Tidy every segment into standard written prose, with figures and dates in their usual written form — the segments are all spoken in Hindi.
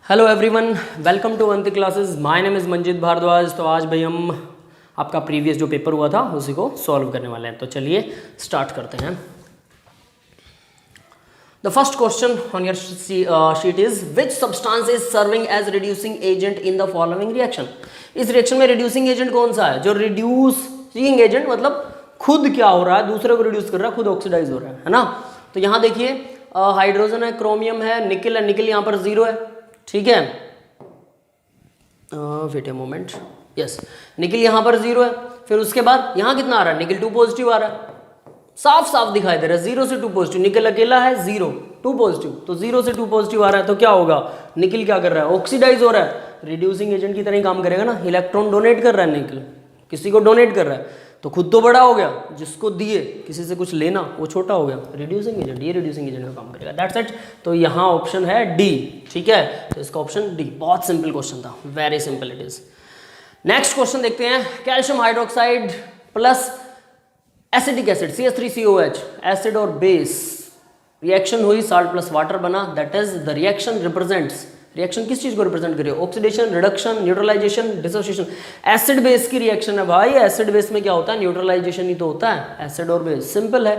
Hello everyone, welcome to Avanti classes. My name is Manjit Bhardwaj. तो आज भाई हम आपका प्रीवियस जो पेपर हुआ था उसी को सॉल्व करने वाले हैं। तो चलिए स्टार्ट करते हैं। The first question on your sheet is which substance is serving as reducing agent in the following reaction. इस रिएक्शन में रिड्यूसिंग एजेंट कौन सा है? जो रिड्यूसिंग एजेंट मतलब खुद क्या हो रहा है, दूसरे को रिड्यूस कर रहा है, खुद ऑक्सीडाइज हो रहा है ना। तो यहाँ देखिए हाइड्रोजन है, क्रोमियम है, निकल है। निकल यहाँ पर 0 है, ठीक है। वेट ए मोमेंट, यस, निकल यहाँ पर 0 है। फिर उसके बाद यहाँ कितना आ रहा है? निकल 2 पॉजिटिव आ रहा है, साफ साफ दिखाई दे रहा है। 0 से 2 पॉजिटिव, निकल अकेला है 0 2 पॉजिटिव, तो 0 से 2 पॉजिटिव आ रहा है। तो क्या होगा? निकल क्या कर रहा है? ऑक्सीडाइज हो रहा है। रिड्यूसिंग एजेंट की तरह ही काम करेगा ना। इलेक्ट्रॉन डोनेट कर रहा है, निकल किसी को डोनेट कर रहा है, तो खुद तो बड़ा हो गया, जिसको दिए किसी से कुछ लेना वो छोटा हो गया। रिड्यूसिंग एजेंट, ये रिड्यूसिंग एजेंट का काम करेगा। That's it. तो यहाँ ऑप्शन है डी, ठीक है। तो इसका ऑप्शन डी। बहुत सिंपल क्वेश्चन था, very simple it is. Next question देखते हैं। Calcium hydroxide plus acidic acid CH3COH, acid और बेस रिएक्शन हुई, साल्ट प्लस वाटर बना। That is the reaction represents. Reaction किस चीज को रिप्रेजेंट करे? Oxidation, reduction, neutralisation, dissociation. Acid base की रिएक्शन है भाई। एसिड बेस में क्या होता है? न्यूट्रलाइजेशन ही तो होता है। एसिड और बेस सिंपल है।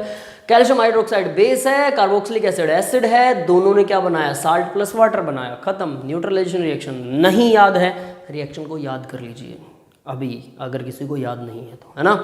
कैल्शियम हाइड्रोक्साइड बेस है, कार्बोक्सिलिक एसिड एसिड है, दोनों ने क्या बनाया? साल्ट प्लस वाटर बनाया, खत्म। Neutralisation reaction. नहीं याद है रिएक्शन को याद कर लीजिए अभी, अगर किसी को याद नहीं है तो, है ना,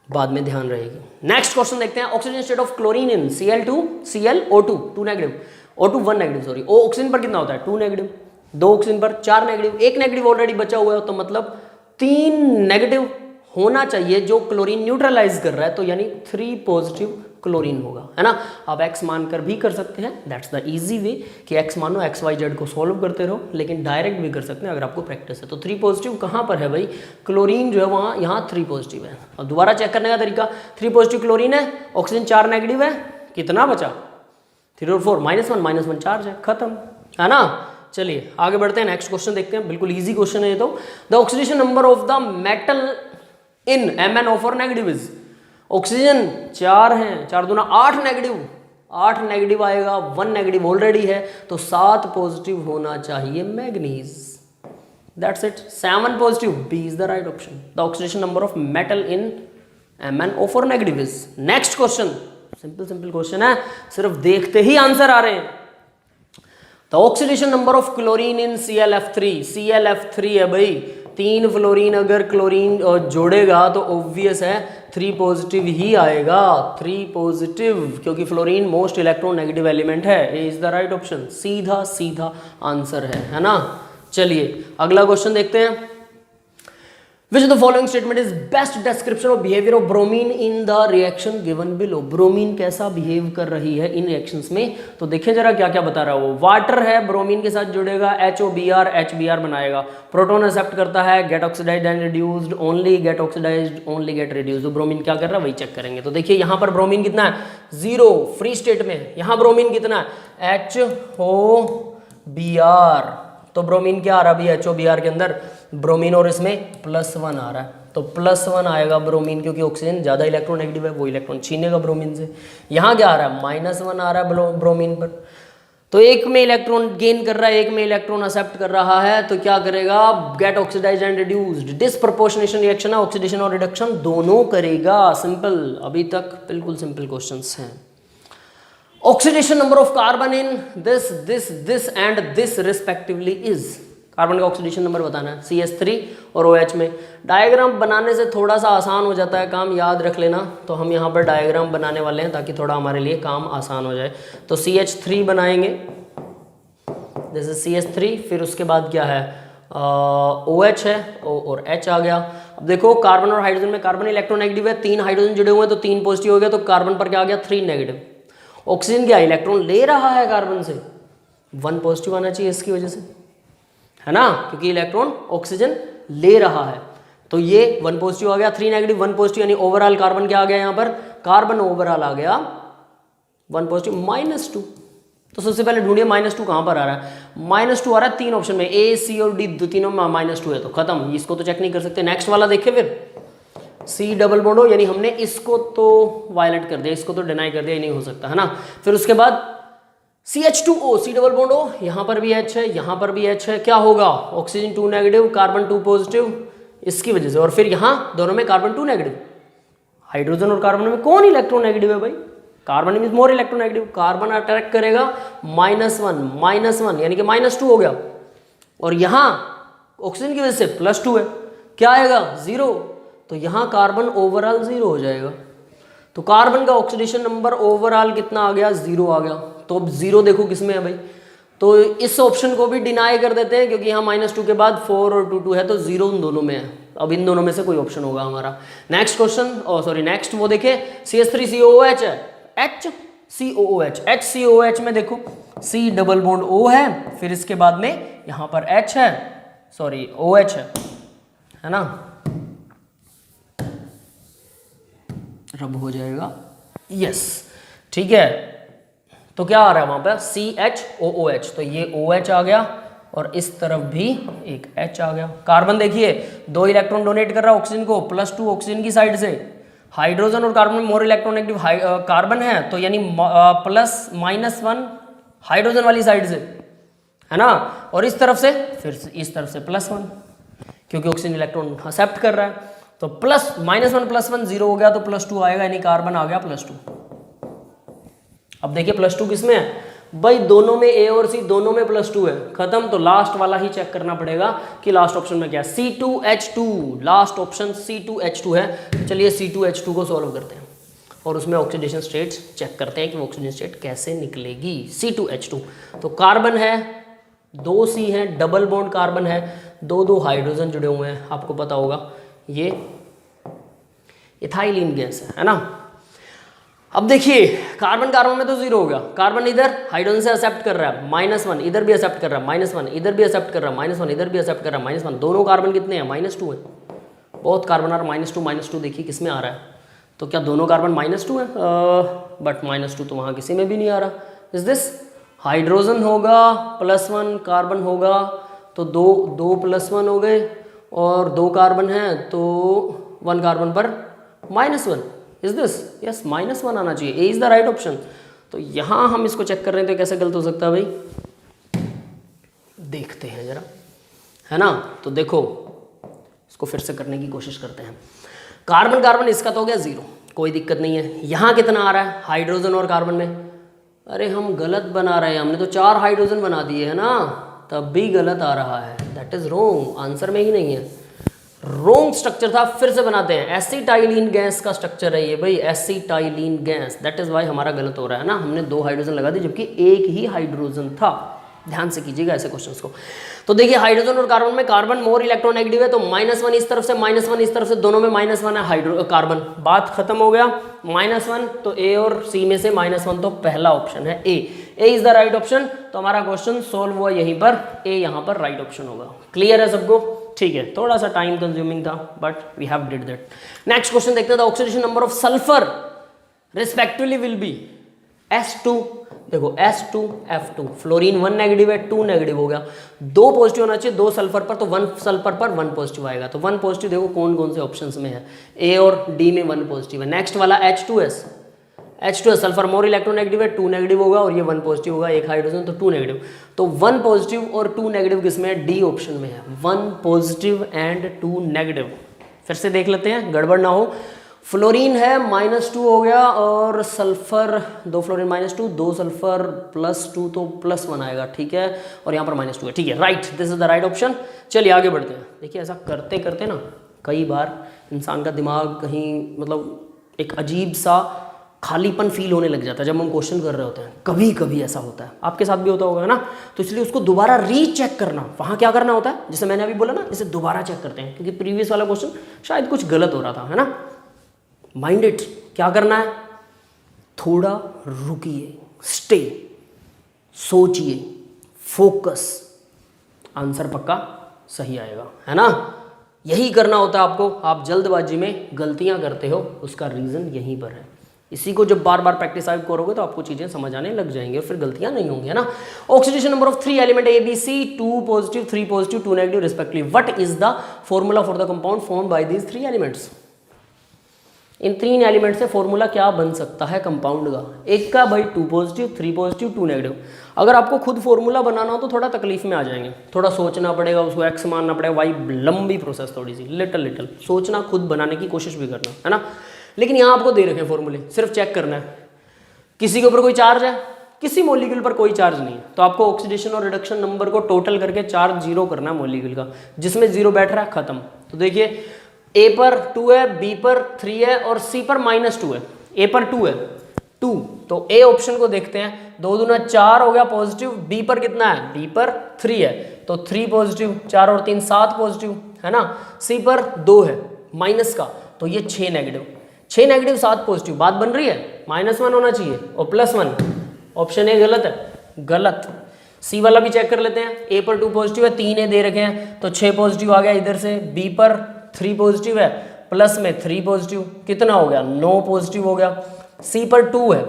बाद में ध्यान रहेगी। नेक्स्ट क्वेश्चन देखते हैं। Oxygen state of chlorine in ClO2 2 negative, O2 1 negative, sorry. O oxygen पर कितना होता है? 2 नेगेटिव। 2 ऑक्सीजन पर 4 नेगेटिव। 1 नेगेटिव ऑलरेडी बचा हुआ है, तो मतलब 3 नेगेटिव होना चाहिए जो क्लोरीन न्यूट्रलाइज कर रहा है, तो यानी 3 पॉजिटिव क्लोरीन होगा, है ना। आप x मानकर भी कर सकते हैं, दैट्स द इजी वे कि x मानो, XYZ को सॉल्व करते रहो, लेकिन डायरेक्ट भी कर सकते हैं अगर आपको प्रैक्टिस है। तो 3 पॉजिटिव कहाँ पर है भाई? क्लोरीन जो है वहाँ, यहाँ 3 पॉजिटिव है। और दोबारा चेक करने का तरीका, 3 पॉजिटिव क्लोरीन है, ऑक्सीजन 4 नेगेटिव है, कितना बचा? 3 और 4 -1 चार्ज है, खत्म, है ना। चलिए आगे बढ़ते हैं, नेक्स्ट क्वेश्चन देखते हैं। बिल्कुल इजी क्वेश्चन है ये तो। The oxidation number of the metal in MnO4 negative is. Oxygen 4 है, 4 दूना 8 नेगेटिव, 8 नेगेटिव आएगा, 1 नेगेटिव ऑलरेडी है, तो 7 पॉजिटिव होना चाहिए manganese. That's it, 7 positive, B is the right option. The oxidation number of metal in MnO4 negative is. Next question, simple question है, सिर्फ देखते ही आंसर आ रहे हैं। The oxidation number of chlorine in ClF3 है भाई। 3 फ्लोरीन अगर क्लोरीन जोड़ेगा तो ऑब्वियस है 3 पॉजिटिव ही आएगा, 3 पॉजिटिव, क्योंकि फ्लोरीन मोस्ट इलेक्ट्रोनेगेटिव एलिमेंट है। ए इज द राइट ऑप्शन, सीधा आंसर है ना। चलिए अगला क्वेश्चन देखते हैं। Which of the following statement is best description of behavior of bromine in the reaction given below? Bromine कैसा बिहेव कर रही है इन रिएक्शंस में? तो देखिए जरा क्या क्या बता रहा है वो। वाटर है, ब्रोमीन के साथ जुड़ेगा, HBr बनाएगा, प्रोटॉन एक्सेप्ट करता है, get oxidized and reduced, only get oxidized, only get reduced. तो ब्रोमीन क्या कर रहा है वही चेक करेंगे। तो देखिए यहाँ पर ब्रोमीन कितना है? 0 फ्री स्टेट में। यहाँ ब्रोमीन कितना है? HOBr। तो ब्रोमीन क्या आ रहा है अभी HOBr के अंदर? ब्रोमीन, और इसमें +1 आ रहा है, तो +1 आएगा ब्रोमीन, क्योंकि ऑक्सीजन ज़्यादा इलेक्ट्रोनेगेटिव है, वो इलेक्ट्रॉन छीनेगा ब्रोमीन से। यहाँ क्या आ रहा है? -1 आ रहा है ब्रोमीन पर, तो एक में इलेक्ट्रॉन गेन कर रहा है, एक में इलेक्ट्रॉन एक्सेप्ट कर रहा है, तो क्या करेगा? Get oxidized and reduced. Disproportionation reaction है, ऑक्सीडेशन और रिडक्शन दोनों करेगा। सिंपल, अभी तक बिल्कुल सिंपल क्वेश्चंस हैं। Oxidation number of carbon in this and this respectively is. Carbon का ऑक्सीडेशन नंबर बताना है CH3 और OH में। डायग्राम बनाने से थोड़ा सा आसान हो जाता है काम, याद रख लेना। तो हम यहाँ पर डायग्राम बनाने वाले हैं ताकि थोड़ा हमारे लिए काम आसान हो जाए। तो CH3 बनाएंगे, जैसे CH3, फिर उसके बाद क्या है? OH है, O और H आ गया। अब देखो कार्बन और हाइड्रोजन में, कार्बन इलेक्ट्रोनेगेटिव है, 3 हाइड्रोजन जुड़े हुए हैं, तो 3 पॉजिटिव हो गया, तो कार्बन पर क्या आ गया? 3 नेगेटिव। ऑक्सीजन क्या इलेक्ट्रॉन ले रहा है कार्बन से, 1 पॉजिटिव आना चाहिए इसकी वजह से, है ना, क्योंकि इलेक्ट्रॉन ऑक्सीजन ले रहा है। तो ये 1 पॉजिटिव आ गया, 3 नेगेटिव, 1 पॉजिटिव, यानी ओवरऑल कार्बन क्या आ गया? यहाँ पर कार्बन ओवरऑल आ गया 1 पॉजिटिव, -2। तो सबसे पहले ढूंढिए -2 कहाँ पर आ रहा है? -2 आ रहा है 3 ऑप्शन में, A, C और D, तीनों में -2 है, तो खत्म। इसको तो चेक नहीं कर सकते। नेक्स्ट वाला देखिए फिर, C डबल बॉन्ड हो, यानी हमने इसको तो वायलेट कर दिया, इसको तो डिनाई कर दिया, ये नहीं हो सकता, है ना। फिर उसके बाद CH2O, C double bond O, यहाँ पर भी H है, यहाँ पर भी H है, क्या होगा? ऑक्सीजन 2 नेगेटिव, कार्बन 2 पॉजिटिव, इसकी वजह से। और फिर यहाँ दोनों में कार्बन 2 नेगेटिव, हाइड्रोजन और कार्बन में कौन इलेक्ट्रोनेगेटिव है भाई? Carbon mean more electronegative, carbon attract करेगा -1 यानी कि -2 हो गया, और यहाँ ऑक्सीजन की वजह से +2 है, क्या आएगा? 0। तो यहाँ कार्बन ओवरऑल 0 हो जाएगा। तो कार्बन का ऑक्सीडेशन नंबर ओवरऑल कितना आ गया? 0 आ गया। तो अब 0 देखो किस में है भाई? तो इस ऑप्शन को भी डिनाई कर देते हैं, क्योंकि यहाँ -2 के बाद 4 और 2 है, तो 0 उन दोनों में है। अब इन दोनों में से कोई ऑप्शन होगा हमारा। नेक्स्ट क्वेश्चन, नेक्स्ट वो देखे, CH3COOH है, HCOOH, HCOOH में देखो C डबल बॉन्ड O है, फिर इसके बाद में यहाँ पर H है, OH है ना, रब हो जाएगा, यस, ठीक है। तो क्या आ रहा है वहां पर? CHOOH, तो ये OH आ गया, और इस तरफ भी एक H आ गया। कार्बन देखिए 2 इलेक्ट्रॉन डोनेट कर रहा है ऑक्सीजन को, +2 ऑक्सीजन की साइड से, हाइड्रोजन और कार्बन में मोर इलेक्ट्रोनेगेटिव कार्बन है, तो यानी +-1 हाइड्रोजन वाली साइड से, है ना, और इस तरफ से फिर इस तरफ से +1, क्योंकि ऑक्सीजन इलेक्ट्रॉन एक्सेप्ट कर रहा है। तो -1 +1 0 हो गया, तो +2 आएगा, यानी कार्बन आ गया +2। अब देखिए +2 किसमें है भाई? दोनों में, A और C दोनों में +2 है, खत्म। तो लास्ट वाला ही चेक करना पड़ेगा कि लास्ट ऑप्शन में क्या है। C2H2, लास्ट ऑप्शन C2H2 है। चलिए C2H2 को सॉल्व करते हैं और उसमें ऑक्सीडेशन स्टेट्स चेक करते हैं कि ऑक्सीजन स्टेट कैसे निकलेगी। C2H2, तो कार्बन है, 2 C है, डबल बॉन्ड कार्बन है, 2 हाइड्रोजन जुड़े हुए हैं, आपको पता होगा ये इथाइलिन गैस है ना। अब देखिए कार्बन कार्बन में तो 0 हो गया, कार्बन इधर हाइड्रोजन से एक्सेप्ट कर रहा है, -1 इधर भी एक्सेप्ट कर रहा है, -1 इधर भी एक्सेप्ट कर रहा है, -1 इधर भी एक्सेप्ट कर रहा है, -1 दोनों कार्बन कितने हैं? -2 है। बहुत कार्बन आ रहा है -2 देखिए किस में आ रहा है? तो क्या दोनों कार्बन -2 है? बट -2 तो वहाँ किसी में भी नहीं आ रहा। इज दिस हाइड्रोजन होगा +1, कार्बन होगा तो 2 +1 हो गए, और 2 कार्बन है तो 1 कार्बन पर -1। Is this? यस, -1 आना चाहिए, ए इज द राइट ऑप्शन। तो यहां हम इसको चेक कर रहे हैं, तो कैसे गलत हो सकता है भाई? देखते हैं जरा, है ना। तो देखो इसको फिर से करने की कोशिश करते हैं। कार्बन कार्बन इसका तो हो गया 0, कोई दिक्कत नहीं है। यहां कितना आ रहा है हाइड्रोजन और कार्बन में? अरे हम गलत बना रहे हैं, हमने तो 4 हाइड्रोजन बना दिए है ना, तब भी गलत आ रहा है। दैट इज रोंग, आंसर में ही नहीं है, रोंग स्ट्रक्चर था। फिर से बनाते हैं, एसिटाइलिन गैस का स्ट्रक्चर है ये भाई, acetylene gas. That is why हमारा गलत हो रहा है ना, हमने 2 हाइड्रोजन लगा दी जबकि एक ही हाइड्रोजन था। ध्यान से कीजिएगा ऐसे क्वेश्चंस को। तो देखिए हाइड्रोजन और कार्बन में कार्बन मोर इलेक्ट्रोनेगेटिव है, तो -1 इस तरफ से, -1 इस तरफ से, दोनों में -1 है कार्बन, बात खत्म हो गया। -1 तो ए और सी में से -1 तो पहला ऑप्शन है ए इज द राइट ऑप्शन। तो हमारा क्वेश्चन सोल्व हुआ यहीं पर, ए यहाँ पर राइट ऑप्शन होगा। क्लियर है सबको? ठीक है, थोड़ा सा टाइम कंज्यूमिंग था but we have did that. Next question देखते हैं, the oxidation number of sulphur respectively will be S2, देखो S2F2, फ्लोरीन 1 नेगेटिव है, 2 नेगेटिव हो गया, 2 पॉजिटिव होना चाहिए 2 सल्फर पर, तो 1 सल्फर पर 1 पॉजिटिव आएगा। तो 1 पॉजिटिव देखो कौन कौन से ऑप्शंस में है, ए और डी में 1 पॉजिटिव है। नेक्स्ट वाला H2S सल्फर मोर इलेक्ट्रोनेगेटिव है, 2 नेगेटिव होगा, और ये 1 पॉजिटिव होगा, एक हाइड्रोजन तो 2 नेगेटिव। तो 1 पॉजिटिव और 2 नेगेटिव किसमें है? डी ऑप्शन में है, 1 पॉजिटिव एंड 2 नेगेटिव। फिर से देख लेते हैं, गड़बड़ ना हो। फ्लोरीन है -2 हो गया, और सल्फर 2 फ्लोरीन -2, 2 सल्फर +2 तो +1 आएगा, ठीक है, और यहाँ पर -2 है, ठीक है, right, this is the right option. चलिए आगे बढ़ते हैं। देखिए ऐसा करते करते ना कई बार इंसान का दिमाग कहीं मतलब एक अजीब सा खालीपन फील होने लग जाता है जब हम क्वेश्चन कर रहे होते हैं। कभी कभी ऐसा होता है, आपके साथ भी होता होगा ना, तो इसलिए उसको दोबारा रीचेक करना, वहाँ क्या करना होता है, जैसे मैंने अभी बोला ना, इसे दोबारा चेक करते हैं, क्योंकि प्रीवियस वाला क्वेश्चन शायद कुछ गलत हो रहा था, है ना। माइंड इट, क्या करना है, थोड़ा रुकिए, स्टे, सोचिए, फोकस, आंसर पक्का सही आएगा, है ना। यही करना होता है आपको, आप जल्दबाजी में गलतियां करते हो, उसका रीजन यहीं पर है। इसी को जब बार बार प्रैक्टिस आप करोगे तो आपको चीजें समझ आने लग जाएंगी और फिर गलतियां नहीं होंगी, है ना। Oxidation number of 3 element A B C, 2 positive 3 positive 2 negative respectively, what is the formula for the compound formed by these 3 elements. इन 3 एलिमेंट से फॉर्मूला क्या बन सकता है कंपाउंड का? एक का भाई 2 पॉजिटिव 3 पॉजिटिव 2 नेगेटिव। अगर आपको खुद फॉर्मूला बनाना हो तो थोड़ा तकलीफ में आ जाएंगे, थोड़ा सोचना पड़ेगा, उसको एक्स मानना पड़ेगा, वाई, लंबी प्रोसेस थोड़ी सी, लिटिल सोचना, खुद बनाने की कोशिश भी करना है ना। लेकिन यहाँ आपको दे रखे फॉर्मूले, सिर्फ चेक करना है। किसी के ऊपर कोई चार्ज है, किसी मॉलिक्यूल पर कोई चार्ज नहीं है, तो आपको ऑक्सीडेशन और रिडक्शन नंबर को टोटल करके चार्ज 0 करना है मॉलिक्यूल का, जिसमें 0 बैठ रहा है खत्म। तो देखिए ए पर 2 है, बी पर 3 है और सी पर -2 है। ए पर 2 है 2, तो ए ऑप्शन को देखते हैं, 2 दूना 4 हो गया पॉजिटिव। बी पर कितना है? बी पर 3 है तो 3 पॉजिटिव, 4 और 3 7 पॉजिटिव है ना। सी पर 2 है माइनस का, तो ये 6 नेगेटिव, 6 नेगेटिव 7 पॉजिटिव, बात बन रही है। -1 होना चाहिए और +1, ऑप्शन ए गलत है, गलत। सी वाला भी चेक कर लेते हैं। ए पर 2 पॉजिटिव है, 3 ए दे रखे हैं तो 6 पॉजिटिव आ गया इधर से। बी पर 3 पॉजिटिव है, प्लस में 3 पॉजिटिव, कितना हो गया? 9 पॉजिटिव हो गया। सी पर 2 है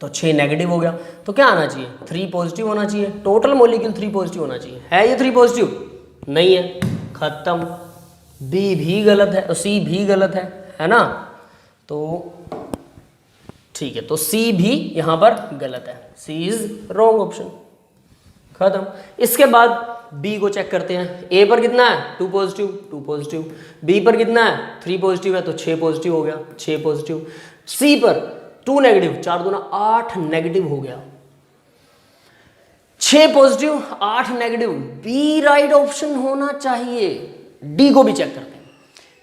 तो 6 नेगेटिव हो गया, तो क्या आना चाहिए? 3 पॉजिटिव होना चाहिए। टोटल मॉलिक्यूल 3 पॉजिटिव होना चाहिए। है ये 3 पॉजिटिव? नहीं है, खत्म। बी भी गलत है, सी भी गलत है ना। तो ठीक है, तो सी भी यहां पर गलत है, सी इज रॉन्ग ऑप्शन, खत्म। इसके बाद बी को चेक करते हैं। ए पर कितना है? 2 पॉजिटिव 2 पॉजिटिव। बी पर कितना है? 3 पॉजिटिव है तो 6 पॉजिटिव हो गया, 6 पॉजिटिव। सी पर 2 नेगेटिव, 4 दूना 8 नेगेटिव हो गया, 6 positive 8 negative. B right option होना चाहिए। डी को भी चेक करते हैं।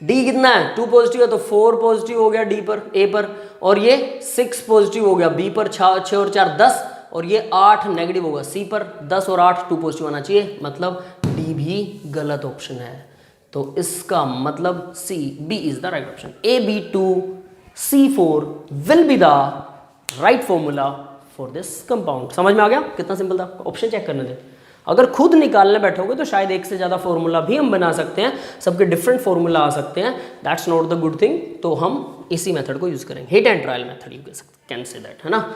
डी कितना है? 2 पॉजिटिव है तो 4 पॉजिटिव हो गया डी पर, ए पर, और ये 6 पॉजिटिव हो गया। बी पर 6 और 4 10 और ये 8 नेगेटिव होगा। सी पर 10 और 8 2 पॉजिटिव आना चाहिए, मतलब डी भी गलत ऑप्शन है। तो इसका मतलब C, B is the right option. AB2 C4 will be the right formula for this compound. समझ में आ गया कितना सिंपल था? ऑप्शन चेक करने दे। अगर खुद निकालने बैठोगे तो शायद एक से ज़्यादा फॉर्मूला भी हम बना सकते हैं, सबके डिफरेंट फॉर्मूला आ सकते हैं, that's not the good thing. तो हम इसी मेथड को यूज करेंगे, hit and trial method, you can say that, है ना।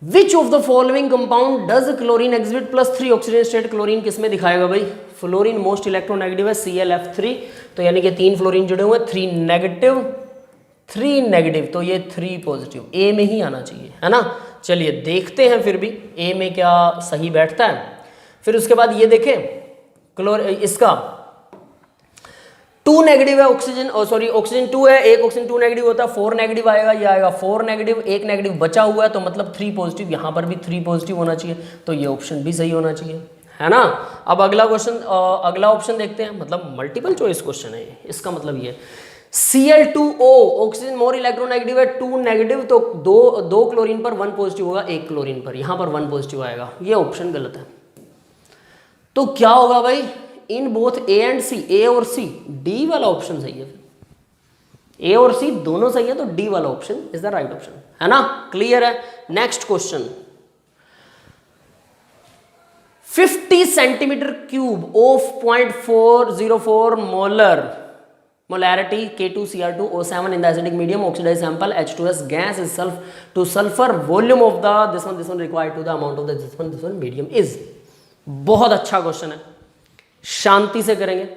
Which of the following compound does chlorine exhibit +3 oxygen state? Chlorine किस में दिखाएगा भाई? फ्लोरीन मोस्ट इलेक्ट्रोनेगेटिव है, ClF3, तो यानी कि 3 फ्लोरीन जुड़े हुए हैं, 3 नेगेटिव 3 नेगेटिव, तो ये 3 पॉजिटिव, ए में ही आना चाहिए, है ना। चलिए देखते हैं फिर भी ए में क्या सही बैठता है। फिर उसके बाद ये देखें, इसका 2 नेगेटिव है ऑक्सीजन, और सॉरी ऑक्सीजन 2 है, एक ऑक्सीजन 2 नेगेटिव होता है, 4 नेगेटिव आएगा, ये आएगा 4 नेगेटिव, 1 नेगेटिव बचा हुआ है, तो मतलब 3 पॉजिटिव, यहाँ पर भी 3 पॉजिटिव होना चाहिए, तो ये ऑप्शन भी सही होना चाहिए, है ना। अब अगला क्वेश्चन, अगला ऑप्शन देखते हैं, मतलब मल्टीपल चॉइस क्वेश्चन है ये। इसका मतलब ये Cl2O ऑक्सीजन मोर इलेक्ट्रोनेगेटिव है, 2 नेगेटिव, तो दो क्लोरीन पर 1 पॉजिटिव होगा, 1 क्लोरीन पर, यहाँ पर 1 पॉजिटिव आएगा, ये ऑप्शन गलत है। तो क्या होगा भाई? इन बोथ ए एंड सी, ए और सी, डी वाला ऑप्शन सही है। ए और सी दोनों सही है, तो डी वाला option is the right option, है ना। क्लियर है। Next question, 50 centimetre cube of 0.404 molarity K2Cr2O7 in the acidic medium, oxidized sample H2S gas is to sulfur volume of the this one required to the amount of the this one medium is। बहुत अच्छा क्वेश्चन है, शांति से करेंगे,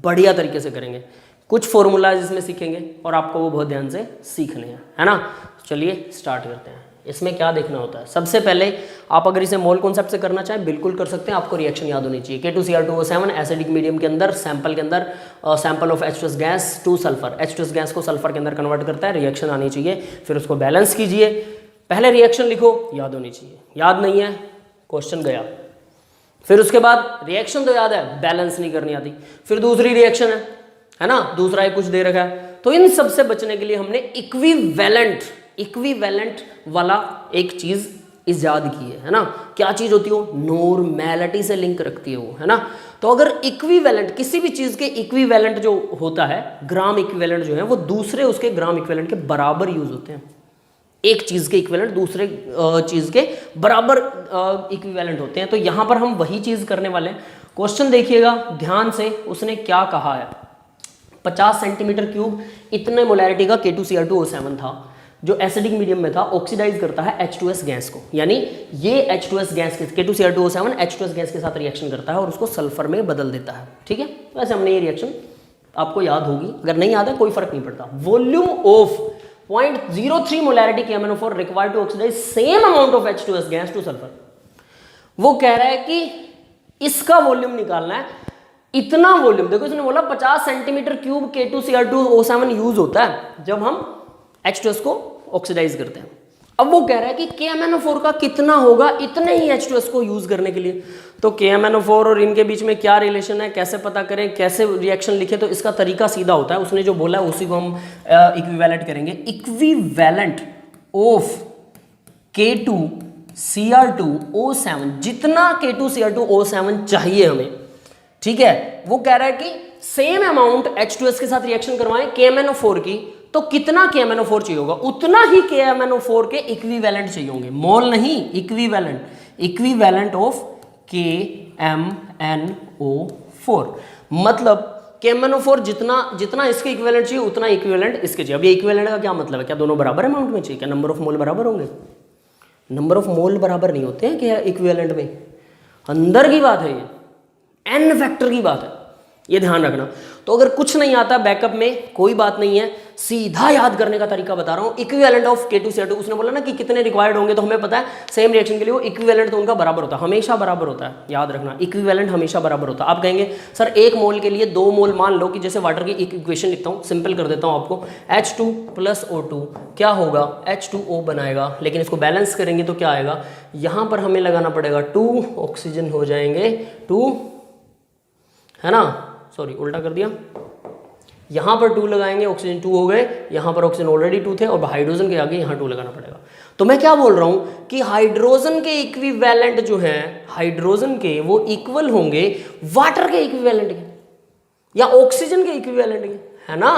बढ़िया तरीके से करेंगे, कुछ फॉर्मूलाज इसमें सीखेंगे और आपको वो बहुत ध्यान से सीखने हैं, है ना। चलिए स्टार्ट करते हैं। इसमें क्या देखना होता है? सबसे पहले आप अगर इसे मोल कॉन्सेप्ट से करना चाहें बिल्कुल कर सकते हैं, आपको रिएक्शन याद होनी चाहिए। K2Cr2O7 एसिडिक मीडियम के अंदर, सैंपल के अंदर, sample of H2S gas to sulphur, H2S gas को सल्फर के अंदर कन्वर्ट करता है, रिएक्शन आनी चाहिए, फिर उसको बैलेंस कीजिए। पहले रिएक्शन लिखो, याद होनी चाहिए, याद नहीं है क्वेश्चन गया। फिर उसके बाद रिएक्शन तो याद है, बैलेंस नहीं करनी आती, फिर दूसरी रिएक्शन है ना, दूसरा एक कुछ दे रखा है। तो इन सब से बचने के लिए हमने इक्विवेलेंट वाला एक चीज इजाद की है ना। क्या चीज होती है वो? नॉर्मेलिटी से लिंक रखती है वो, है ना। तो अगर इक्विवेलेंट, किसी भी चीज के इक्विवेलेंट जो होता है, ग्राम इक्विवेलेंट जो है, वो दूसरे उसके ग्राम इक्विवेलेंट के बराबर यूज होते हैं। एक चीज के इक्विवेलेंट दूसरे चीज के बराबर इक्विवेलेंट होते हैं। तो यहां पर हम वही चीज करने वाले हैं। क्वेश्चन देखिएगा ध्यान से, उसने क्या कहा है। 50 सेंटीमीटर क्यूब इतने मोलैरिटी का K2Cr2O7 था, जो एसिडिक मीडियम में था, ऑक्सीडाइज करता है H2S गैस को, यानी ये H2S गैस के K2Cr2O7 H2S गैस के साथ रिएक्शन करता है और उसको सल्फर में बदल देता है। ठीक है, वैसे हमने ये रिएक्शन आपको याद होगी, अगर नहीं याद है कोई फर्क नहीं पड़ता। Volume of 0.03 molarity KMnO4 required to oxidize same amount of H2S gas to sulphur. वो कह रहा है कि इसका वॉल्यूम निकालना है, इतना वॉल्यूम। देखो इसने बोला 50 सेंटीमीटर क्यूब K2Cr2O7 यूज होता है जब हम H2S को ऑक्सीडाइज करते हैं। अब वो कह रहा है कि KMnO4 का कितना होगा इतने ही H2S को यूज करने के लिए। तो KMnO4 और इनके बीच में क्या रिलेशन है, कैसे पता करें, कैसे रिएक्शन लिखे, तो इसका तरीका सीधा होता है। उसने जो बोला है उसी को हम इक्विवेलेंट करेंगे। इक्विवेलेंट ऑफ K2Cr2O7, जितना K2Cr2O7 चाहिए हमें, ठीक है, वो कह रहा है कि सेम अमाउंट H2S के साथ रिएक्शन करवाएं KMnO4 की, तो कितना KMnO4 चाहिए होगा, उतना ही KMnO4 के इक्विवेलेंट चाहिए होंगे, मोल नहीं, इक्विवेलेंट, इक्विवेलेंट ऑफ KMnO4। मतलब KMnO4 जितना इसके इक्विवेलेंट चाहिए उतना इक्विवेलेंट इसके चाहिए। अब ये इक्विवेलेंट का क्या मतलब है, क्या दोनों बराबर अमाउंट में चाहिए, क्या नंबर ऑफ मोल बराबर होंगे? नंबर ऑफ मोल बराबर नहीं होते हैं क्या इक्विवेलेंट में, अंदर की बात है, ये n फैक्टर की बात है, ये ध्यान रखना। तो अगर कुछ नहीं आता बैकअप में कोई बात नहीं है, सीधा याद करने का तरीका बता रहा हूं। इक्विवेलेंट ऑफ K2Cr2, उसने बोला ना कि कितने रिक्वायर्ड होंगे, तो हमें पता है सेम रिएक्शन के लिए वो इक्विवेलेंट तो उनका बराबर होता है, हमेशा बराबर होता है, याद रखना, इक्विवेलेंट हमेशा बराबर होता है। आप कहेंगे सर 1 मोल के लिए 2 मोल, मान लो कि जैसे वाटर की एक इक्वेशन लिखता हूँ, सिंपल कर देता हूँ आपको, H2 + O2 क्या होगा, H2O बनाएगा, लेकिन इसको बैलेंस करेंगे तो क्या आएगा, यहां पर हमें लगाना पड़ेगा 2 ऑक्सीजन हो जाएंगे 2, है ना, सॉरी उल्टा कर दिया, यहां पर 2 लगाएंगे, ऑक्सीजन 2 हो गए, यहां पर ऑक्सीजन ऑलरेडी 2 थे और हाइड्रोजन के आगे यहां 2 लगाना पड़ेगा। तो मैं क्या बोल रहा हूं कि हाइड्रोजन के इक्विवेलेंट जो है, हाइड्रोजन के वो इक्वल होंगे वाटर के इक्विवेलेंट के या ऑक्सीजन के इक्विवेलेंट के, है ना।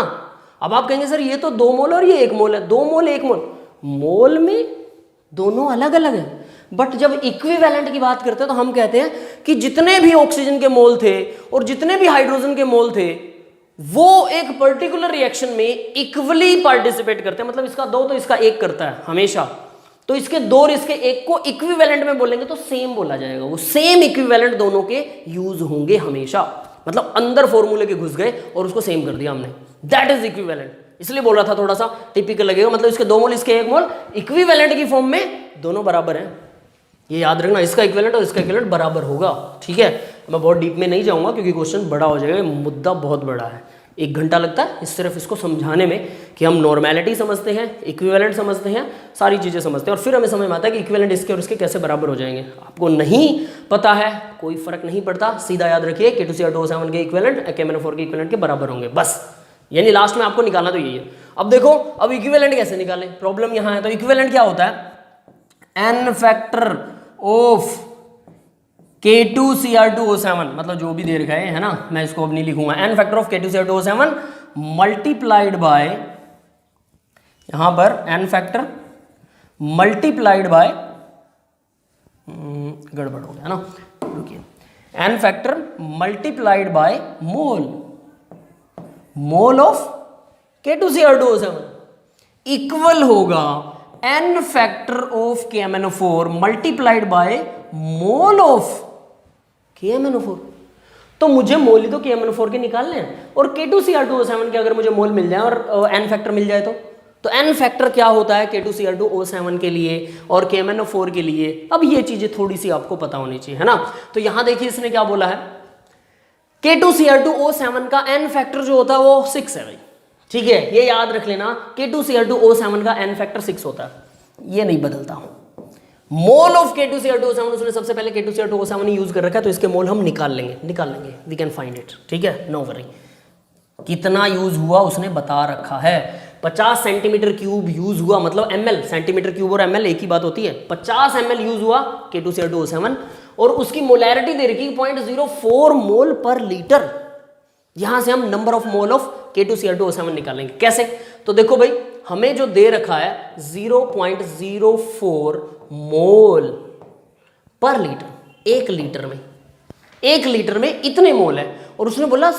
अब आप कहेंगे सर ये तो 2 मोल और ये 1 मोल है, 2 मोल 1 मोल, मोल में दोनों अलग अलग है, बट जब इक्विवेलेंट की बात करते हैं तो हम कहते हैं कि जितने भी ऑक्सीजन के मोल थे और जितने भी हाइड्रोजन के मोल थे वो एक पर्टिकुलर रिएक्शन में इक्वली पार्टिसिपेट करते हैं। मतलब इसका 2 तो इसका 1 करता है हमेशा, तो इसके 2 और इसके 1 को इक्विवेलेंट में बोलेंगे तो सेम बोला जाएगा, वो सेम इक्विवेलेंट दोनों के यूज होंगे हमेशा। मतलब अंदर फॉर्मूले के घुस गए और उसको सेम कर दिया हमने, दैट इज इक्विवेलेंट। इसलिए बोल रहा था थोड़ा सा टिपिकल लगेगा, मतलब इसके 2 मोल इसके 1 मोल इक्विवेलेंट की फॉर्म में दोनों बराबर हैं, ये याद रखना, इसका इक्विवेलेंट और इसका इक्विवेलेंट बराबर होगा, ठीक है। मैं बहुत डीप में नहीं जाऊंगा क्योंकि क्वेश्चन बड़ा हो जाएगा, मुद्दा बहुत बड़ा है, 1 घंटा लगता है इस सिर्फ इसको समझाने में कि हम नॉर्मेलिटी समझते हैं, इक्विवेलेंट समझते हैं, सारी चीज़ें समझते हैं और फिर हमें समझ में आता है कि इक्विवेलेंट इसके और इसके कैसे बराबर हो जाएंगे। आपको नहीं पता है कोई फर्क नहीं पड़ता, सीधा याद रखिए K2Cr2O7 के इक्विवेलेंट KMnO4 के इक्विवेलेंट के बराबर होंगे, बस, यानी लास्ट में आपको निकालना तो यही है। अब देखो अब इक्विवेलेंट कैसे निकालें, प्रॉब्लम यहाँ है। तो इक्विवेलेंट क्या होता है, n फैक्टर ऑफ K2Cr2O7, मतलब जो भी दे रखा है ना, मैं इसको अब नहीं लिखूंगा, n factor of K2Cr2O7 multiplied by, यहां पर n फैक्टर मल्टीप्लाइड बाय, गड़बड़ हो गया ना, रुकिए, n factor multiplied by mole of K2Cr2O7 equal होगा n factor of KMnO4 multiplied by mole of KMnO4। तो मुझे मोल ही तो KMnO4 के निकालने हैं और K2Cr2O7 के अगर मुझे मोल मिल जाए और n फैक्टर मिल जाए तो n फैक्टर क्या होता है K2Cr2O7 के लिए और KMnO4 के लिए। अब ये चीजें थोड़ी सी आपको पता होनी चाहिए, है ना। तो यहां देखिए इसने क्या बोला है, K2Cr2O7 का n फैक्टर जो होता है वो 6 है भाई, ठीक है, ये याद रख लेना, K2Cr2O7 का n फैक्टर 6 होता है, ये नहीं बदलता हूं। मोल ऑफ K2Cr2O7 उसने सबसे पहले K2Cr2O7 यूज कर रखा है, तो इसके मोल हम निकाल लेंगे, वी कैन फाइंड इट, ठीक है, नो वरी। कितना यूज हुआ उसने बता रखा है, 50 सेंटीमीटर क्यूब यूज हुआ, मतलब ml, सेंटीमीटर क्यूब और ml एक ही बात होती है, 50 ml यूज हुआ K2Cr2O7 और उसकी मोलैरिटी दे रखी 0.04 मोल पर लीटर। यहां से हम number of mole of K2Cr2O7 निकालेंगे, कैसे, तो देखो भाई हमें जो दे रखा है 0.04 मोल पर लीटर, 1 लीटर में इतने मोल है और उसने बोला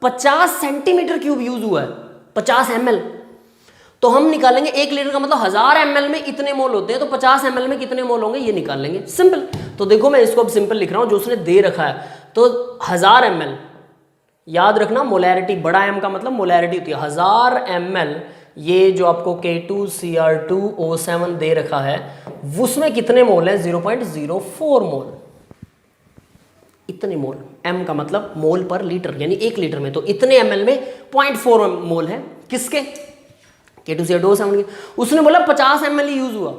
50 सेंटीमीटर क्यूब यूज हुआ है, 50 ml, तो हम निकालेंगे 1 लीटर का मतलब 1000 ml में इतने मोल होते हैं, तो 50 ml में कितने मोल होंगे ये निकाल लेंगे, सिंपल। तो देखो मैं इसको अब सिंपल लिख रहा हूं, जो उसने दे रखा है, तो 1000 ml याद रखना मोलैरिटी, बड़ा एम का मतलब मोलैरिटी होती है। 1000 ml ये जो आपको K2Cr2O7 दे रखा है उसमें कितने मोल है? 0.04 मोल, इतने मोल। एम का मतलब मोल पर लीटर, यानी 1 लीटर में, तो इतने ml में 0.4 मोल है किसके? K2Cr2O7 के। उसने बोला 50 ml ही यूज हुआ,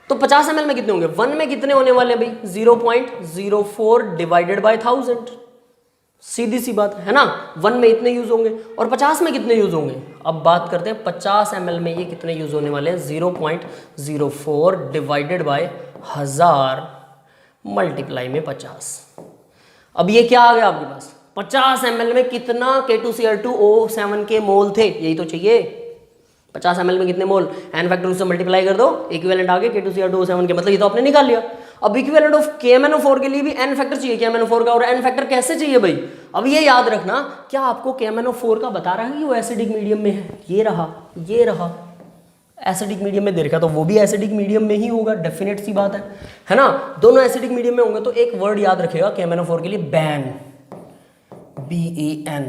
तो 50 ml में कितने होंगे? 1 में कितने होने वाले हैं भाई? 0.04 डिवाइडेड बाय 1000, सीधी सी बात है ना। 1 में इतने यूज होंगे और 50 में कितने यूज होंगे? अब बात करते हैं 50 ml में ये कितने यूज होने वाले हैं? 0.04 डिवाइडेड बाय 1000 मल्टीप्लाई में 50। अब ये क्या आ गया आपके पास? 50 ml में कितना K2Cr2O7 के मोल थे? यही तो चाहिए। 50 ml में कितने मोल? एन फैक्टर उससे मल्टीप्लाई कर दो, इक्विवेलेंट आ गए K2Cr2O7 के, मतलब ये तो आपने निकाल लिया। अब इक्विवेलेंट ऑफ KMnO4 के लिए भी एन फैक्टर चाहिए KMnO4 का, और एन फैक्टर कैसे चाहिए भाई? अब ये याद रखना, क्या आपको KMnO4 का बता रहा है कि वो एसिडिक मीडियम में है? ये रहा एसिडिक मीडियम में दे रखा, तो वो भी एसिडिक मीडियम में ही होगा, डेफिनेट सी बात है ना। दोनों एसिडिक मीडियम में होंगे, तो एक वर्ड याद रखेगा KMnO4 के लिए, बैन, BAN,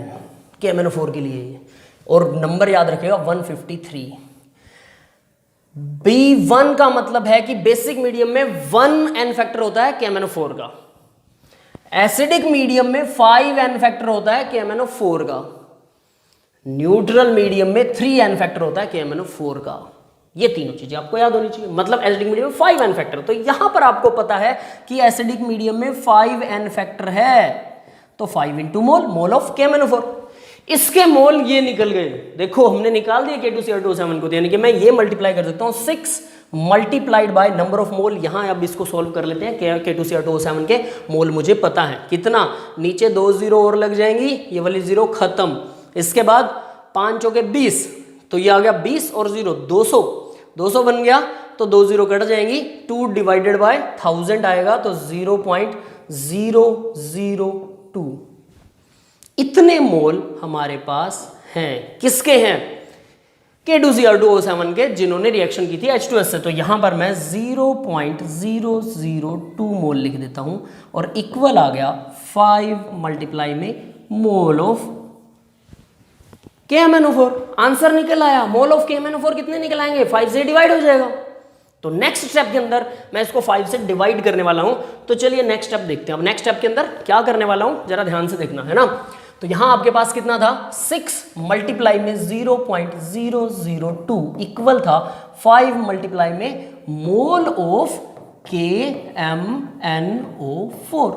KMnO4 के लिए, और नंबर याद रखेगा 153। B1 का मतलब है कि बेसिक मीडियम में 1 एन फैक्टर होता है KMnO4 का, एसिडिक मीडियम में 5 एन फैक्टर होता है KMnO4 का, न्यूट्रल मीडियम में 3 एन फैक्टर होता है KMnO4 का। ये तीनों चीजें आपको याद होनी चाहिए, मतलब एसिडिक मीडियम में 5 एन फैक्टर। तो यहां पर आपको पता है कि एसिडिक मीडियम में 5 एन फैक्टर है, तो 5 इंटू मोल ऑफ KMnO4। इसके मोल ये निकल गए, देखो हमने निकाल दिया K2Cr2O7 को, यानी कि मैं ये मल्टीप्लाई कर सकता हूं 6 multiplied by number of mole. यहां अब इसको सॉल्व कर लेते हैं। K2Cr2O7 के मोल मुझे पता है कितना, नीचे 2 जीरो और लग जाएंगी, ये वाली जीरो खत्म। इसके बाद 5 चौके 20, तो ये आ गया 20 और 0 200 बन गया, तो 2 जीरो कट जाएंगी, 2 डिवाइडेड बाय 1000 आएगा, तो 0.002 इतने मोल हमारे पास हैं। किसके हैं? K2Cr2O7 के, जिन्होंने रिएक्शन की थी H2S से। तो यहां पर मैं 0.002 मोल लिख देता हूं, और इक्वल आ गया 5 मल्टीप्लाई में मोल ऑफ KMnO4। आंसर निकल आया। मोल ऑफ KMnO4 कितने निकल आएंगे? 5 से डिवाइड हो जाएगा। तो नेक्स्ट स्टेप के अंदर मैं इसको 5 से डिवाइड करने वाला हूं। तो चलिए नेक्स्ट स्टेप देखते हैं। अब नेक्स्ट स्टेप के अंदर क्या करने वाला हूं, जरा ध्यान से देखना, है ना। तो यहां आपके पास कितना था? 6 मल्टीप्लाई में 0.002 इक्वल था 5 मल्टीप्लाई में मोल ऑफ KMnO4।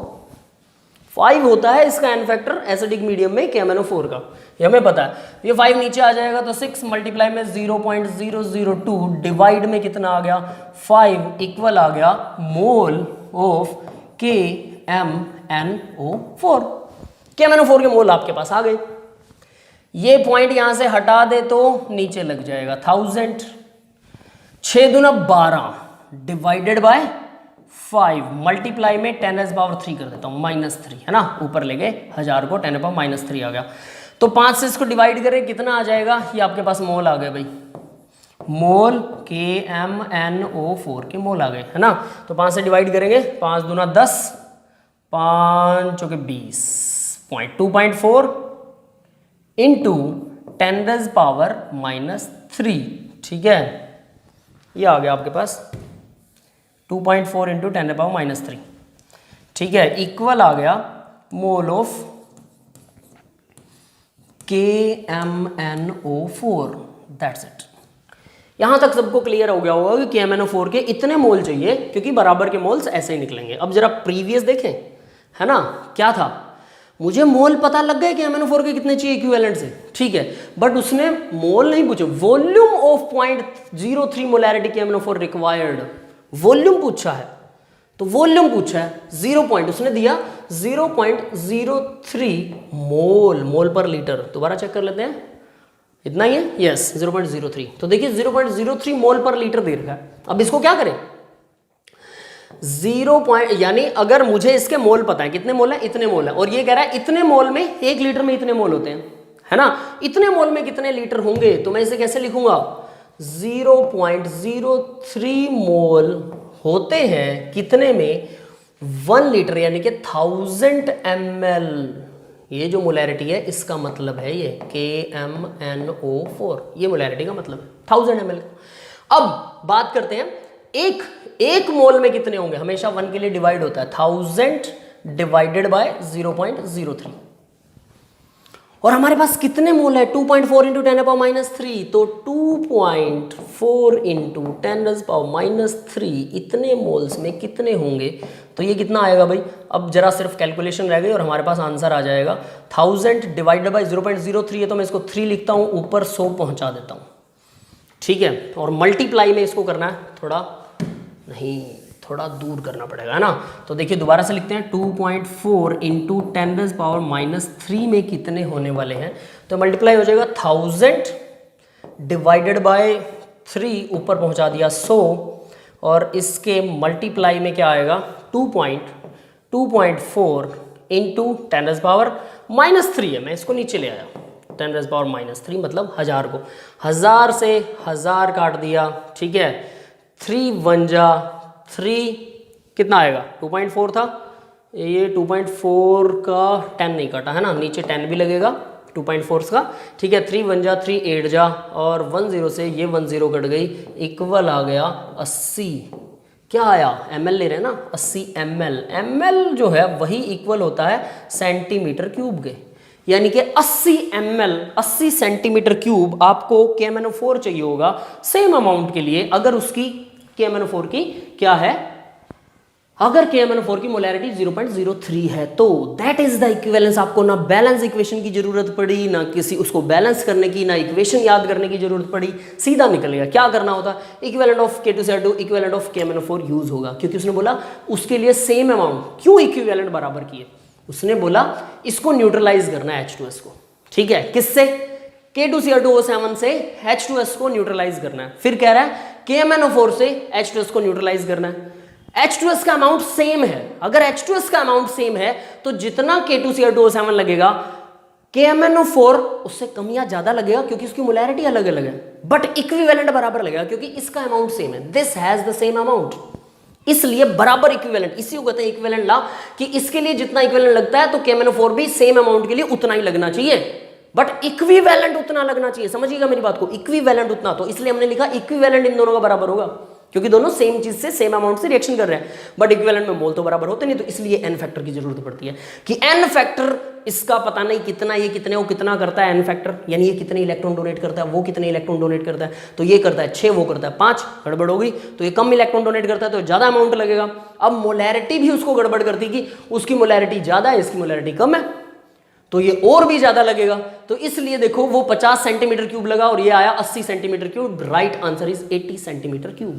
5 होता है इसका एन फैक्टर एसिडिक मीडियम में KMnO4 का, ये हमें पता है। ये 5 नीचे आ जाएगा, तो 6 मल्टीप्लाई में 0.002 डिवाइड में कितना आ गया? 5 इक्वल आ गया मोल ऑफ KMnO4। KMnO4 के मोल आपके पास आ गए। ये पॉइंट यहां से हटा दे तो नीचे लग जाएगा 1000, 6 दूना 12 डिवाइडेड बाय 5 मल्टीप्लाई में 10⁻³ कर देता हूं, -3, है ना। ऊपर ले गए 1000 को, 10⁻³ आ गया। तो 5 से इसको डिवाइड करें, कितना आ जाएगा? ये आपके पास मोल आ गए भाई, मोल KMnO4 के मोल आ गए, है ना। तो 5 से डिवाइड करेंगे, 5 दूना 10, 5 चौके 20, 2.4 इंटू 10⁻³ ठीक है। ये आ गया आपके पास 2.4 इंटू 10⁻³ ठीक है, इक्वल आ गया mole of KMnO4। That's it. यहां तक सबको क्लियर हो गया होगा कि KMnO4 के इतने मोल चाहिए, क्योंकि बराबर के मोल्स ऐसे ही निकलेंगे। अब जरा प्रीवियस देखें, है ना। क्या था? मुझे मोल पता लग गए KMnO4 के कितने चाहिए इक्विवेलेंट से, ठीक है, बट उसने मोल नहीं पूछे, volume of 0.03 molarity KMnO4 required, volume पूछा है। तो वॉल्यूम पूछा है 0. उसने दिया 0.03 मोल पर लीटर। दोबारा चेक कर लेते हैं, इतना ही है, यस 0.03। तो देखिए 0.03 मोल पर लीटर दे रखा है। अब इसको क्या करें? 0. यानी अगर मुझे इसके मोल पता है, कितने मोल है? इतने मोल है, और ये कह रहा है इतने मोल में, 1 लीटर में इतने मोल होते हैं, है ना। इतने मोल में कितने लीटर होंगे? तो मैं इसे कैसे लिखूंगा? 0.03 मोल होते हैं कितने में? 1 लीटर, यानी कि 1000 ml ये जो मोलैरिटी है इसका मतलब है ये KMnO4, ये मोलैरिटी का मतलब है 1000 ml का। अब बात करते हैं एक मोल में कितने होंगे, हमेशा 1 के लिए डिवाइड होता है 1000 डिवाइडेड बाय 0.03, और हमारे पास कितने मोल है 2.4 इंटू 10⁻³ तो 2.4 इंटू 10⁻³ इतने मोल्स में कितने होंगे, तो ये कितना आएगा भाई। अब जरा सिर्फ कैलकुलेशन रह गई और हमारे पास आंसर आ जाएगा 1000 डिवाइडेड बाय 0.03 है तो मैं इसको 3 लिखता हूँ, ऊपर 100 पहुँचा देता हूँ, ठीक है। और मल्टीप्लाई में इसको करना है, थोड़ा दूर करना पड़ेगा, है ना। तो देखिए दोबारा से लिखते हैं 2.4 इंटू 10⁻³ में कितने होने वाले हैं, तो मल्टीप्लाई हो जाएगा 1000 डिवाइडेड बाय 3, ऊपर पहुंचा दिया 100, और इसके मल्टीप्लाई में क्या आएगा 2.4 इंटू 10⁻³ है, मैं इसको नीचे ले आया 10⁻³ मतलब 1000 को 1000 से 1000 काट दिया, ठीक है। 3 1 जा 3 कितना आएगा 2.4 था, ये 2.4 का 10 नहीं काटा है ना, नीचे 10 भी लगेगा 2.4 का, ठीक है। 3 1 जा 3 8 जा, और 10 से ये 10 कट गई, इक्वल आ गया 80, क्या आया ml ले रहे हैं ना 80 ml जो है वही इक्वल होता है सेंटीमीटर क्यूब के, यानी कि 80 ml 80 सेंटीमीटर क्यूब आपको KMnO4 चाहिए होगा सेम अमाउंट के लिए, अगर उसकी KMnO4 की क्या है, अगर KMnO4 की मोलैरिटी 0.03 है तो दैट इज द इक्विवेलेंस। आपको ना बैलेंस इक्वेशन की जरूरत पड़ी, ना किसी उसको बैलेंस करने की, ना इक्वेशन याद करने की जरूरत पड़ी, सीधा निकल गया। क्या करना होता, equivalent of K2Cr2 equivalent of KMnO4 use होगा, क्योंकि उसने बोला उसके लिए सेम अमाउंट, क्यों इक्विवेलेंट बराबर किए, उसने बोला इसको न्यूट्रलाइज करना है H2S को, ठीक है। किससे, K2Cr2O7 से H2S को न्यूट्रलाइज करना है, फिर कह रहा है KMnO4 से H2S को न्यूट्रलाइज करना है। H2S का अमाउंट सेम है, अगर H2S का अमाउंट सेम है तो जितना K2Cr2O7 लगेगा KMnO4 उससे कम या ज्यादा लगेगा, क्योंकि उसकी मोलैरिटी अलग अलग है, बट इक्विवेलेंट बराबर लगेगा क्योंकि इसका अमाउंट सेम है, this has the same amount, इसलिए बराबर इक्विवेलेंट। इसी को कहते हैं इक्विवेलेंट लॉ, कि इसके लिए जितना इक्विवेलेंट लगता है तो KMnO4 भी सेम अमाउंट के लिए उतना ही लगना चाहिए, बट इक्विवेलेंट उतना लगना चाहिए, समझिएगा मेरी बात को, इक्विवेलेंट उतना, तो इसलिए हमने लिखा इक्विवेलेंट इन दोनों का बराबर होगा, क्योंकि दोनों सेम चीज से सेम अमाउंट से रिएक्शन कर रहे हैं, बट इक्विवेलेंट में मोल तो बराबर होते नहीं, तो इसलिए n फैक्टर की जरूरत पड़ती है, कि n फैक्टर इसका पता नहीं कितना, ये कितने वो कितना करता है n फैक्टर, यानी ये कितने इलेक्ट्रॉन डोनेट करता है, वो कितने इलेक्ट्रॉन डोनेट करता है, तो ये करता है 6, वो करता है 5, गड़बड़ हो गई, तो ये कम इलेक्ट्रॉन डोनेट करता है तो ज्यादा अमाउंट लगेगा। अब मोलैरिटी भी उसको गड़बड़ करती कि उसकी मोलैरिटी ज्यादा है, इसकी मोलैरिटी कम है, तो ये और भी ज्यादा लगेगा, तो इसलिए देखो वो 50 सेंटीमीटर क्यूब लगा और ये आया 80 centimetre cube, right answer is 80 centimetre cube,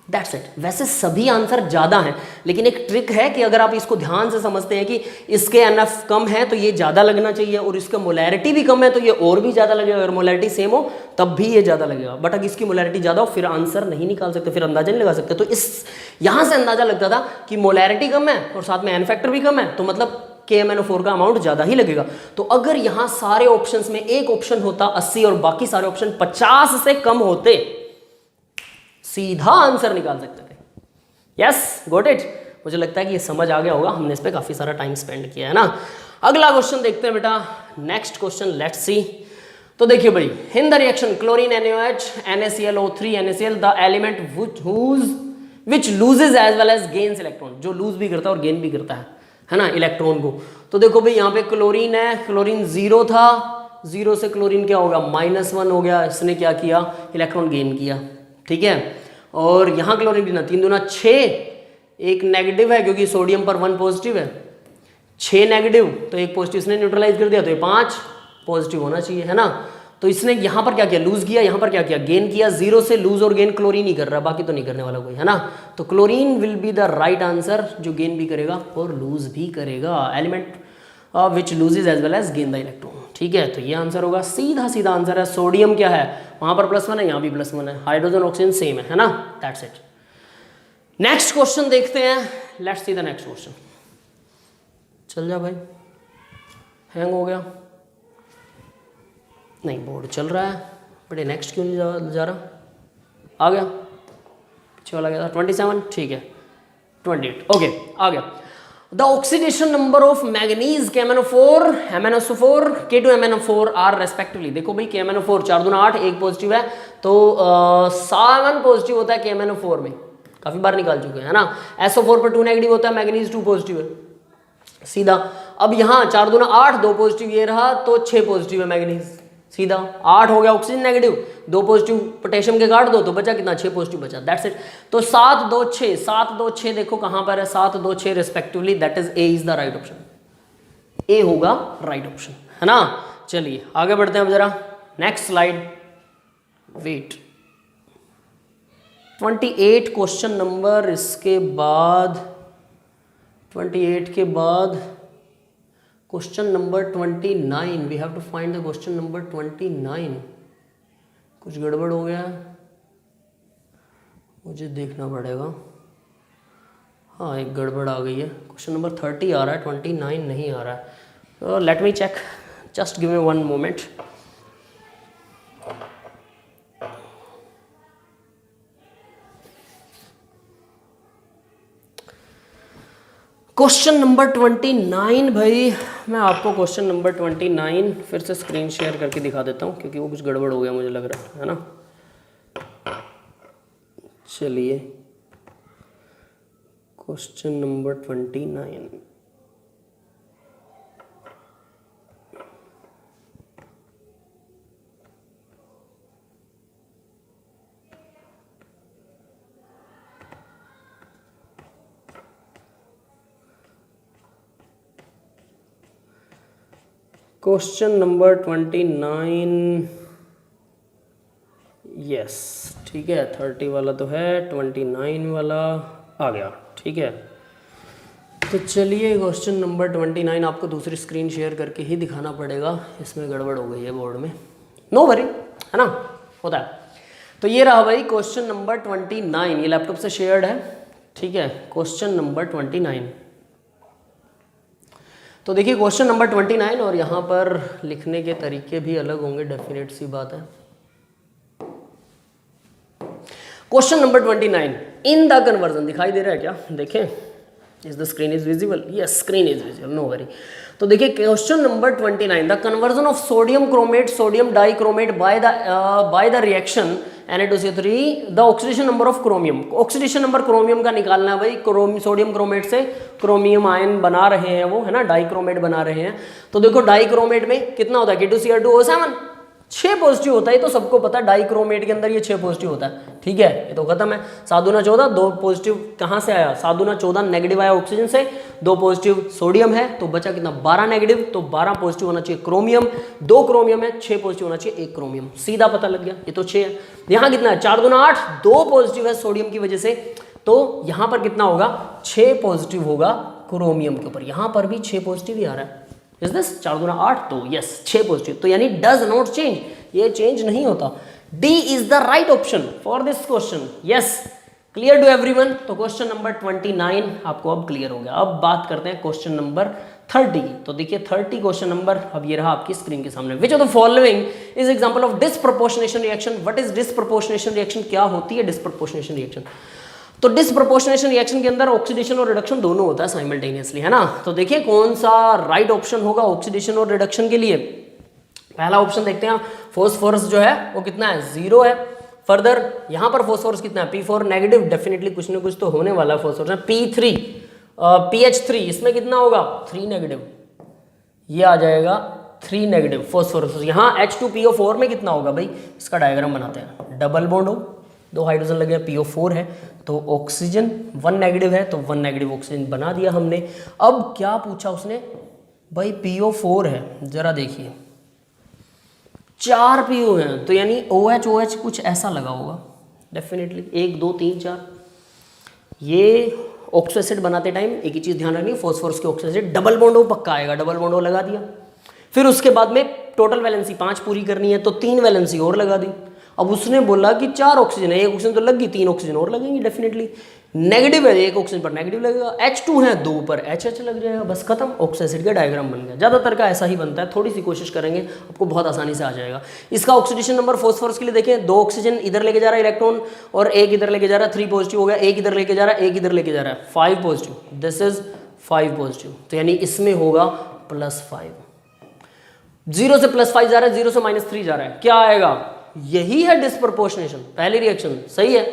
that's it. वैसे सभी आंसर ज्यादा हैं, लेकिन एक ट्रिक है कि अगर आप इसको ध्यान से समझते हैं कि इसके NF कम है तो ये ज्यादा लगना चाहिए, और इसका मोलैरिटी भी कम है तो ये और भी ज्यादा लगेगा, अगर मोलैरिटी सेम हो तब भी ये ज्यादा लगेगा, बट अगर इसकी मोलैरिटी ज्यादा हो फिर आंसर नहीं निकाल सकते, फिर अंदाजा नहीं लगा सकते। तो इस यहां से अंदाजा लगता था कि मोलैरिटी कम है और साथ में n फैक्टर भी कम है, तो मतलब KMnO4 का अमाउंट ज्यादा ही लगेगा। तो अगर यहां सारे ऑप्शंस में एक ऑप्शन होता 80 और बाकी सारे ऑप्शन 50 से कम होते, सीधा आंसर निकाल सकते थे। Yes, got it. मुझे लगता है कि ये समझ आ गया होगा, हमने इस पे काफी सारा टाइम स्पेंड किया है ना। अगला क्वेश्चन देखते हैं बेटा, नेक्स्ट क्वेश्चन, लेट्स सी। तो देखिए भाई, in the reaction chlorine NaOH NaClO3 NaCl the element which loses as well as gains electron, जो लूज भी करता है और गेन भी करता है ना इलेक्ट्रॉन को। तो देखो भाई यहाँ पे क्लोरीन है, क्लोरीन 0 था, 0 से क्लोरीन क्या होगा -1 हो गया, इसने क्या किया इलेक्ट्रॉन गेन किया, ठीक है। और यहाँ क्लोरीन भी ना 3 दूना 6, एक नेगेटिव है क्योंकि सोडियम पर 1 पॉजिटिव है, 6 नेगेटिव तो एक पॉजिटिव इसने न्यूट्रलाइज कर दिया, तो ये 5 पॉजिटिव होना चाहिए, है ना। तो इसने यहाँ पर क्या किया, लूज किया, यहाँ पर क्या किया, गेन किया। 0 से लूज और गेन क्लोरीन ही कर रहा, बाकी तो नहीं करने वाला कोई, है ना। तो chlorine will be the right answer, जो गेन भी करेगा और लूज भी करेगा, element which loses as well as gain the electron, ठीक है। तो ये आंसर होगा, सीधा सीधा आंसर है। सोडियम क्या है, वहां पर +1 है, यहाँ भी +1 है, हाइड्रोजन ऑक्सीजन सेम है ना, दैट्स इट। नेक्स्ट क्वेश्चन देखते हैं, let's see the next question. चल जा भाई, हैंग हो गया, नहीं बोर्ड चल रहा है, बट नेक्स्ट क्यों नहीं जा रहा, आ गया, पीछे वाला गया था 27, ठीक है 28, ओके आ गया। The oxidation number of manganese KMnO4 MnSO4 K2MnO4 are respectively. देखो भाई KMnO4 4 दूना 8, एक पॉजिटिव है तो 7 पॉजिटिव होता है KMnO4 में, काफी बार निकाल चुके हैं है ना। SO4 पर 2 नेगेटिव होता है, मैग्नीज 2 पॉजिटिव है सीधा। अब यहाँ 4 दूना 8, 2 पॉजिटिव ये रहा तो 6 पॉजिटिव है मैग्नीज सीधा। 8 हो गया ऑक्सीजन नेगेटिव, 2 पॉजिटिव पोटेशियम के काट दो तो बचा कितना, 6 पॉजिटिव बचा, दैट्स इट। तो 7 2 6 7 2 6 देखो कहां पर है, 7 2 6 respectively, that is A is the right option, A होगा राइट ऑप्शन है ना। चलिए आगे बढ़ते हैं अब जरा, next slide, wait 28 question number, इसके बाद 28 के बाद question number 29, we have to find the question number 29। कुछ गड़बड़ हो गया है, मुझे देखना पड़ेगा। हाँ एक गड़बड़ आ गई है, क्वेश्चन नंबर 30 आ रहा है, 29 नहीं आ रहा है। Let me check, just give me 1 moment. Question number 29 भाई, मैं आपको क्वेश्चन नंबर 29 फिर से स्क्रीन शेयर करके दिखा देता हूँ क्योंकि वो कुछ गड़बड़ हो गया मुझे लग रहा है ना। चलिए question number 29, question number 29, yes ठीक है, 30 वाला तो है, 29 वाला आ गया, ठीक है। तो चलिए क्वेश्चन नंबर 29 आपको दूसरी स्क्रीन शेयर करके ही दिखाना पड़ेगा, इसमें गड़बड़ हो गई है बोर्ड में, नो वरी है ना, होता है। तो ये रहा भाई क्वेश्चन नंबर 29, ये लैपटॉप से शेयर्ड है, ठीक है। क्वेश्चन नंबर 29, तो देखिए क्वेश्चन नंबर 29, और यहाँ पर लिखने के तरीके भी अलग होंगे, डेफिनेट सी बात है। Question number 29, in the conversion, दिखाई दे रहा है क्या, देखें, is the screen is visible, yes screen is visible, no worry. तो देखिए question number 29, the conversion of sodium chromate sodium dichromate by the reaction Na2CO3, the oxidation number of chromium, oxidation number chromium का निकालना है भाई। सोडियम क्रोमेट से क्रोमियम आयन बना रहे हैं वो है ना, डाइक्रोमेट बना रहे हैं। तो देखो डाइक्रोमेट में कितना होता है, K2Cr2O7, 6 पॉजिटिव होता है, तो सबको पता है डाइक्रोमेट के अंदर ये 6 पॉजिटिव होता है, ठीक है, ये तो खत्म है। 7 दूना 14, 2 पॉजिटिव कहाँ से आया, 7 दूना 14 नेगेटिव आया ऑक्सीजन से, 2 पॉजिटिव सोडियम है, तो बचा कितना 12 नेगेटिव, तो 12 पॉजिटिव होना चाहिए क्रोमियम, 2 क्रोमियम है, 6 पॉजिटिव होना चाहिए 1 क्रोमियम, सीधा पता लग गया, ये तो 6 है। यहाँ कितना है, 4 दूना 8, 2 पॉजिटिव है सोडियम की वजह से, तो यहाँ पर कितना होगा, 6 पॉजिटिव होगा क्रोमियम के ऊपर, यहाँ पर भी 6 पॉजिटिव ही आ रहा है, इज दिस 4 दूना 8, तो यस 6 पॉजिटिव, तो यानी डज नॉट चेंज, ये चेंज नहीं होता। D is the right option for this question, yes clear to everyone. तो क्वेश्चन नंबर 29 आपको अब क्लियर हो गया। अब बात करते हैं क्वेश्चन नंबर 30 की। तो देखिए 30 क्वेश्चन नंबर अब ये रहा आपकी स्क्रीन के सामने। Which of the following is example of disproportionation reaction. What is disproportionation reaction, क्या होती है डिसप्रोपोर्शनेशन रिएक्शन। तो डिसप्रोपोर्शनेशन रिएक्शन के अंदर ऑक्सीडेशन और रिडक्शन दोनों होता है साइमल्टेनियसली, है ना। तो देखिए कौन सा राइट ऑप्शन होगा ऑक्सीडेशन और रिडक्शन के लिए। पहला ऑप्शन देखते हैं, फास्फोरस जो है वो कितना है, 0 है। फर्दर यहाँ पर फास्फोरस कितना है, P4 नेगेटिव, डेफिनेटली कुछ ना कुछ तो होने वाला है फास्फोरस। P3 PH3 इसमें कितना होगा, 3 नेगेटिव, ये आ जाएगा 3 नेगेटिव फास्फोरस। यहाँ H2PO4 में कितना होगा भाई, इसका डायग्राम बनाते हैं। डबल बॉन्ड हो, 2 हाइड्रोजन लगे, PO4 है, तो ऑक्सीजन 1 नेगेटिव है, तो 1 नेगेटिव ऑक्सीजन बना दिया हमने। अब क्या पूछा उसने भाई, PO4 है, जरा देखिए 4 PO हैं, तो यानी OH कुछ ऐसा लगा होगा डेफिनेटली, 1 2 3 4। ये ऑक्सो एसिड बनाते टाइम एक ही चीज़ ध्यान रखनी, फास्फोरस के ऑक्सो एसिड डबल बॉन्ड हो पक्का आएगा, डबल बॉन्ड हो लगा दिया। फिर उसके बाद में टोटल वैलेंसी 5 पूरी करनी है, तो 3 वैलेंसी और लगा दी। अब उसने बोला कि 4 ऑक्सीजन है, 1 ऑक्सीजन तो लग गई, 3 ऑक्सीजन और लगेंगी डेफिनेटली। नेगेटिव है, 1 ऑक्सीजन पर नेगेटिव लगेगा, H2 है 2 पर HH लग जाएगा, बस खत्म, ऑक्सो एसिड का डायग्राम बन गया। ज़्यादातर का ऐसा ही बनता है, थोड़ी सी कोशिश करेंगे आपको बहुत आसानी से आ जाएगा। इसका ऑक्सीडेशन नंबर फास्फोरस के लिए देखें, 2 ऑक्सीजन इधर लेके जा रहा है इलेक्ट्रॉन, और 1 इधर लेके जा रहा है, 3 पॉजिटिव हो गया, 1 इधर लेके जा रहा है, 1 इधर लेके जा रहा है, 5 पॉजिटिव, दिस इज 5 पॉजिटिव, तो यानी इसमें होगा +5। 0 से +5 जा रहा है, 0 से -3 जा रहा है, क्या आएगा? यही है डिस्प्रपोर्शनेशन, पहली रिएक्शन सही है।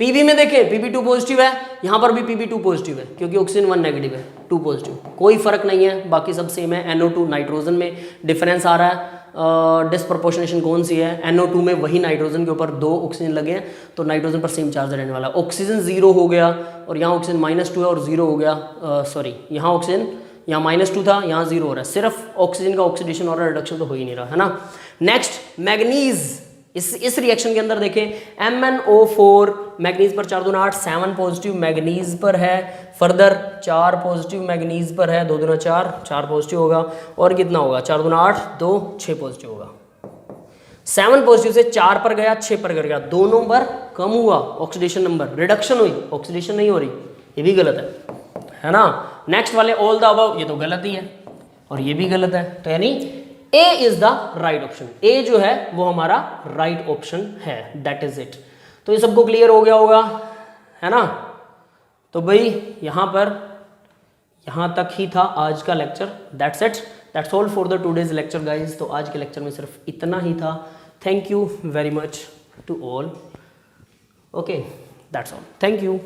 पीबी में देखें Pb2 पॉजिटिव है, यहां पर भी Pb2 पॉजिटिव है क्योंकि ऑक्सीजन 1 नेगेटिव है, 2 पॉजिटिव, कोई फर्क नहीं है, बाकी सब सेम है। NO2 नाइट्रोजन में डिफरेंस आ रहा है, डिस्प्रपोर्शनेशन कौन सी है? NO2 में वही नाइट्रोजन के ऊपर 2 ऑक्सीजन लगे हैं तो नाइट्रोजन पर सेम चार्ज रहने वाला है। ऑक्सीजन 0 हो गया और यहाँ ऑक्सीजन -2 है और 0 हो गया, सॉरी यहाँ ऑक्सीजन यहाँ -2 था, यहाँ 0 हो रहा है, सिर्फ ऑक्सीजन का ऑक्सीडेशन और रिडक्शन तो हो ही नहीं रहा है ना। नेक्स्ट मैग्नीज, इस रिएक्शन के अंदर देखें MnO4 मैग्नीज पर 4 दूना 8, 7 पॉजिटिव मैग्नीज पर है, फर्दर 4 पॉजिटिव मैग्नीज पर है, 2 दूना 4, 4 पॉजिटिव होगा और कितना होगा? 4 दूना 8, 2, 6 पॉजिटिव होगा। 7 पॉजिटिव से 4 पर गया, 6 पर गया, दोनों पर कम हुआ ऑक्सीडेशन नंबर, रिडक्शन हुई, ऑक्सीडेशन नहीं हो रही, ये भी गलत है ना। नेक्स्ट वाले ऑल द अबव, ये तो गलत ही है और ये भी गलत है, तो यानी ए इज द राइट ऑप्शन, ए जो है वो हमारा राइट ऑप्शन है, दैट इज इट। तो ये सबको क्लियर हो गया होगा, है ना। तो भाई यहाँ तक ही था आज का lecture, that's it, that's all for the today's lecture guys. तो आज के लेक्चर में सिर्फ इतना ही था। Thank you very much to all, okay that's all, thank you.